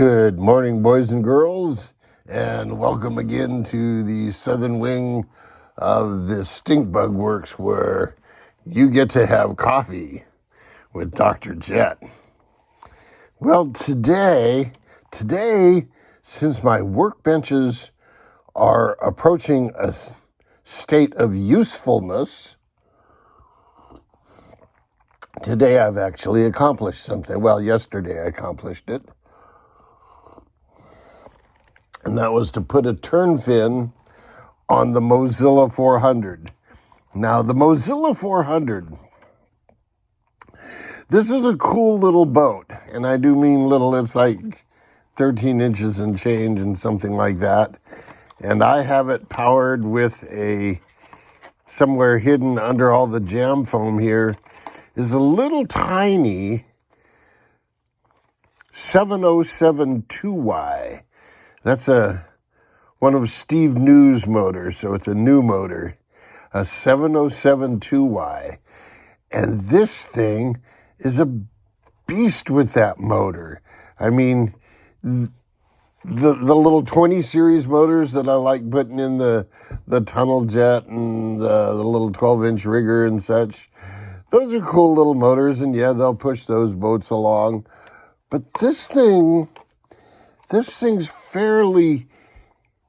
Good morning, boys and girls, and welcome again to the southern wing of the Stink Bug Works, where you get to have coffee with Dr. Jet. Well, today, since my workbenches are approaching a state of usefulness, today I've actually accomplished something. Well, yesterday I accomplished it. And that was to put a turn fin on the Mozilla 400. Now, the Mozilla 400, this is a cool little boat. And I do mean little, it's like 13 inches and change and something like that. And I have it powered with somewhere hidden under all the jam foam here, is a little tiny 7072Y. That's one of Steve New's motors, so it's a new motor, a 7072Y. And this thing is a beast with that motor. I mean, the little 20 series motors that I like putting in the tunnel jet and the little 12-inch rigger and such, those are cool little motors, and yeah, they'll push those boats along. But this thing's fairly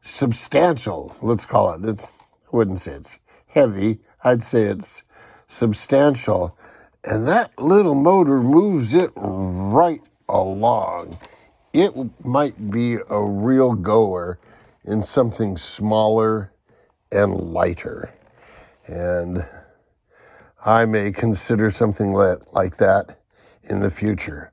substantial, let's call it. I wouldn't say it's heavy. I'd say it's substantial. And that little motor moves it right along. It might be a real goer in something smaller and lighter. And I may consider something like that in the future.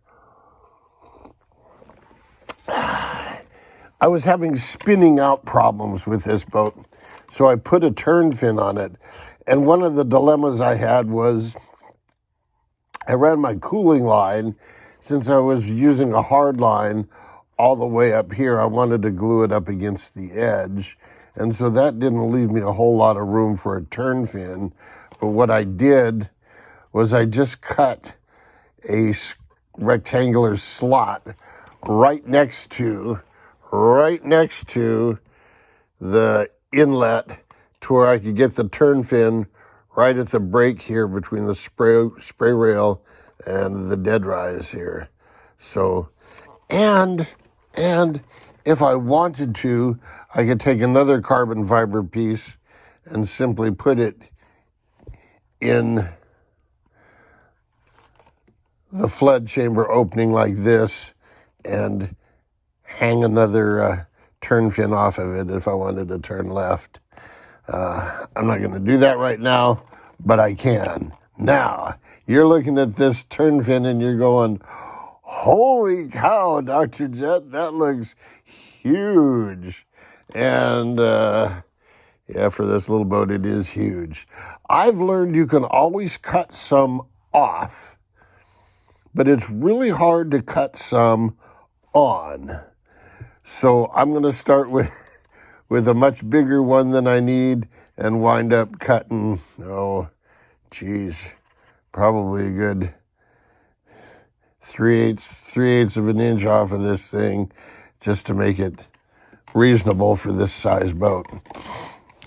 I was having spinning out problems with this boat, so I put a turn fin on it. And one of the dilemmas I had was I ran my cooling line. Since I was using a hard line all the way up here, I wanted to glue it up against the edge. And so that didn't leave me a whole lot of room for a turn fin. But what I did was I just cut a rectangular slot right next to the inlet to where I could get the turn fin right at the break here between the spray rail and the dead rise here. So, and if I wanted to, I could take another carbon fiber piece and simply put it in the flood chamber opening like this and hang another turn fin off of it if I wanted to turn left. I'm not going to do that right now, but I can. Now, you're looking at this turn fin and you're going, holy cow, Dr. Jet, that looks huge. And yeah, for this little boat, it is huge. I've learned you can always cut some off, but it's really hard to cut some on. So I'm going to start with a much bigger one than I need and wind up cutting, probably a good 3/8 of an inch off of this thing just to make it reasonable for this size boat.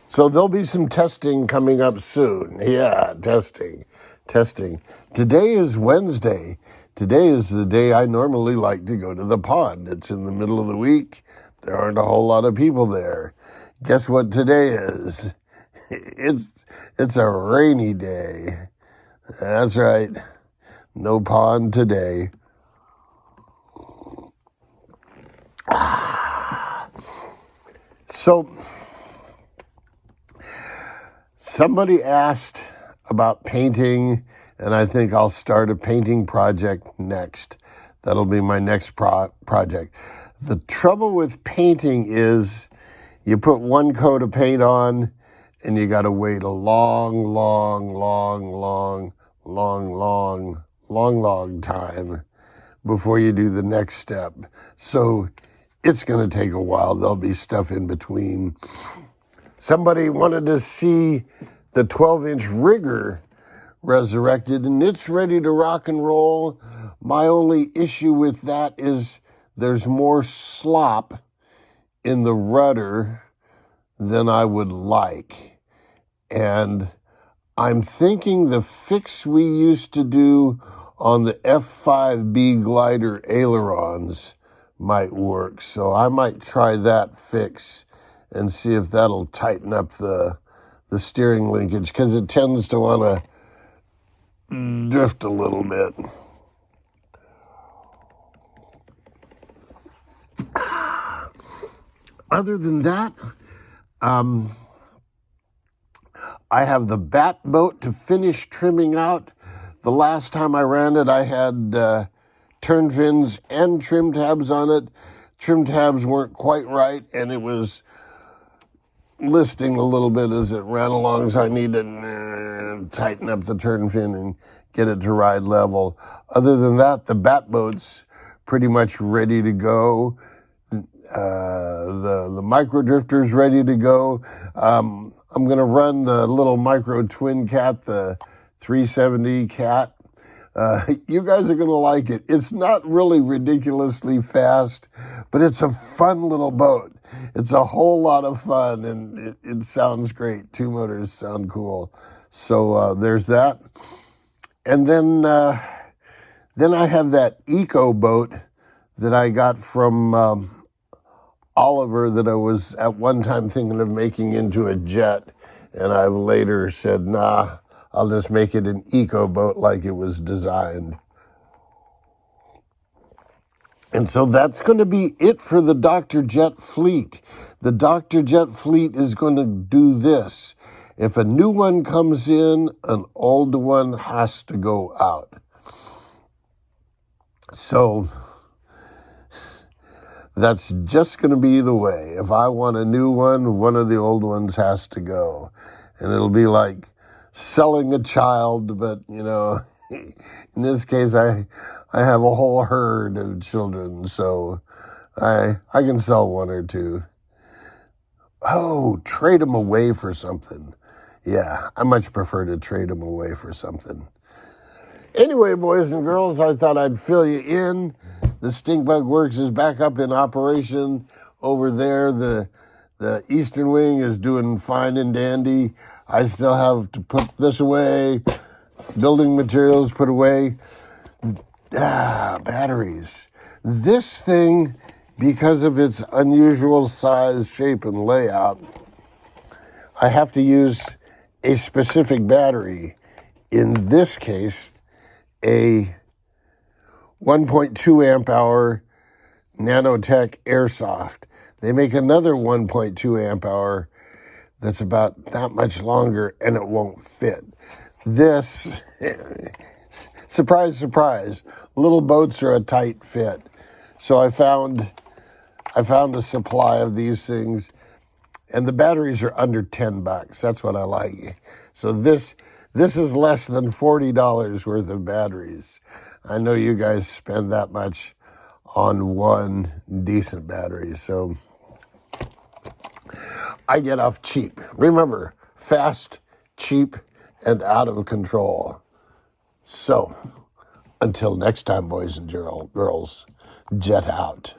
So there'll be some testing coming up soon. Yeah, testing. Today is Wednesday. Today is the day I normally like to go to the pond. It's in the middle of the week. There aren't a whole lot of people there. Guess what today is? It's a rainy day. That's right. No pond today. So, somebody asked about painting, and I think I'll start a painting project next. That'll be my next project. The trouble with painting is you put one coat of paint on, and you got to wait a long time before you do the next step. So it's going to take a while. There'll be stuff in between. Somebody wanted to see the 12-inch rigger resurrected, and it's ready to rock and roll. My only issue with that is there's more slop in the rudder than I would like. And I'm thinking the fix we used to do on the F5B glider ailerons might work. So I might try that fix and see if that'll tighten up the steering linkage, because it tends to want to drift a little bit. Other than that, I have the bat boat to finish trimming out. The last time I ran it, I had turn fins and trim tabs on it. Trim tabs weren't quite right, and it was listing a little bit as it ran along, so I need to tighten up the turn fin and get it to ride level. Other than that, the bat boat's pretty much ready to go. The micro drifter's ready to go. I'm going to run the little micro twin cat, the 370 cat. You guys are going to like it. It's not really ridiculously fast, but it's a fun little boat. It's a whole lot of fun, and it sounds great. Two motors sound cool. So there's that. And then I have that eco boat that I got from Oliver that I was at one time thinking of making into a jet. And I've later said, nah, I'll just make it an eco boat like it was designed. And so that's going to be it for the Dr. Jet fleet. The Dr. Jet fleet is going to do this. If a new one comes in, an old one has to go out. So that's just going to be the way. If I want a new one, one of the old ones has to go. And it'll be like selling a child, but, you know, in this case, I have a whole herd of children, so I can sell one or two. Oh, trade them away for something. Yeah, I much prefer to trade them away for something. Anyway, boys and girls, I thought I'd fill you in. The Stinkbug Works is back up in operation over there. The Eastern Wing is doing fine and dandy. I still have to put this away. Building materials put away. Batteries. This thing, because of its unusual size, shape, and layout, I have to use a specific battery. In this case, a 1.2 amp hour Nanotech Airsoft. They make another 1.2 amp hour that's about that much longer, and it won't fit. This, surprise, surprise, little boats are a tight fit. So I found a supply of these things, and the batteries are under $10. That's what I like. So this is less than $40 worth of batteries. I know you guys spend that much on one decent battery, so I get off cheap. Remember, fast, cheap, and out of control. So, until next time, boys and girls, jet out.